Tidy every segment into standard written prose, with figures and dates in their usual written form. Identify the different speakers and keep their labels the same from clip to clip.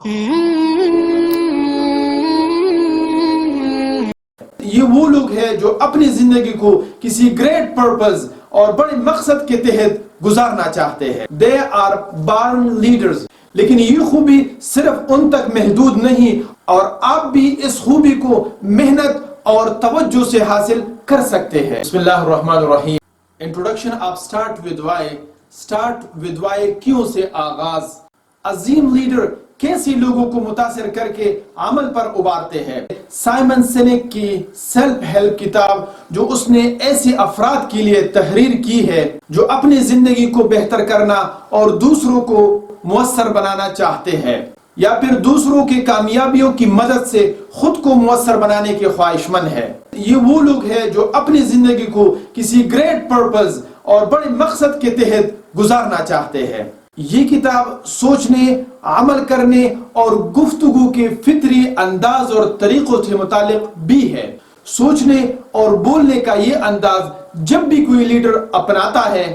Speaker 1: یہ وہ لوگ ہیں جو اپنی زندگی کو کسی گریٹ پرپز اور بڑے مقصد کے تحت گزارنا چاہتے ہیں. They are born leaders. لیکن یہ خوبی صرف ان تک محدود نہیں اور آپ بھی اس خوبی کو محنت اور توجہ سے حاصل کر سکتے ہیں. بسم اللہ الرحمن الرحیم. انٹروڈکشن آپ سٹارٹ ود وائی کیوں سے آغاز. عظیم لیڈر کیسے لوگوں کو متاثر کر کے عمل پر ابھارتے ہیں. سائمن سینک کی سیلف ہیلپ کتاب جو اس نے ایسے افراد کے لیے تحریر کی ہے جو اپنی زندگی کو بہتر کرنا اور دوسروں کو مؤثر بنانا چاہتے ہیں یا پھر دوسروں کی کامیابیوں کی مدد سے خود کو مؤثر بنانے کے خواہش مند ہے. یہ وہ لوگ ہیں جو اپنی زندگی کو کسی گریٹ پرپز اور بڑے مقصد کے تحت گزارنا چاہتے ہیں. یہ کتاب سوچنے، عمل کرنے اور گفتگو کے فطری انداز اور طریقوں سے متعلق بھی ہے. سوچنے اور بولنے کا یہ انداز جب بھی کوئی لیڈر اپناتا ہے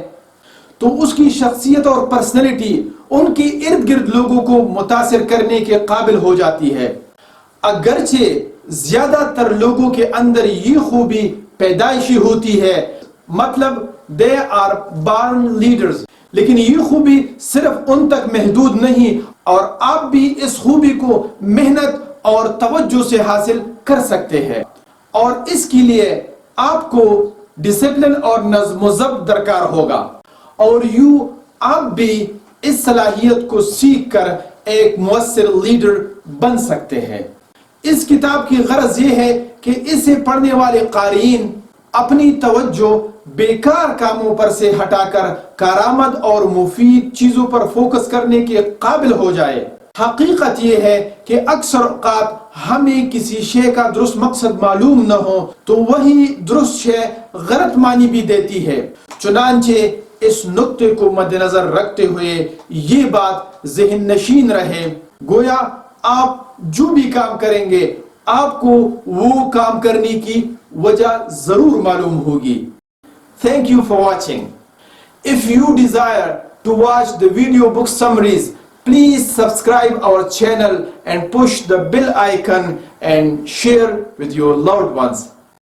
Speaker 1: تو اس کی شخصیت اور پرسنالٹی ان کے ارد گرد لوگوں کو متاثر کرنے کے قابل ہو جاتی ہے. اگرچہ زیادہ تر لوگوں کے اندر یہ خوبی پیدائشی ہوتی ہے، مطلب they are born leaders، لیکن یہ خوبی صرف ان تک محدود نہیں اور آپ بھی اس خوبی کو محنت اور توجہ سے حاصل کر سکتے ہیں. اور اس کے لیے آپ کو ڈسپلن اور نظم و ضبط درکار ہوگا اور آپ بھی اس صلاحیت کو سیکھ کر ایک مؤثر لیڈر بن سکتے ہیں. اس کتاب کی غرض یہ ہے کہ اسے پڑھنے والے قارئین اپنی توجہ بیکار کاموں پر سے ہٹا کر کارآمد اور مفید چیزوں پر فوکس کرنے کے قابل ہو جائے. حقیقت یہ ہے کہ اکثر اوقات ہمیں کسی شے کا درست مقصد معلوم نہ ہو تو وہی درست شے غلط معنی بھی دیتی ہے. چنانچہ اس نقطے کو مد نظر رکھتے ہوئے یہ بات ذہن نشین رہے، گویا آپ جو بھی کام کریں گے آپ کو وہ کام کرنے کی وجہ ضرور معلوم ہوگی. Thank you for watching. If you desire to watch the video book summaries, please subscribe our channel and push the bell icon and share with your loved ones.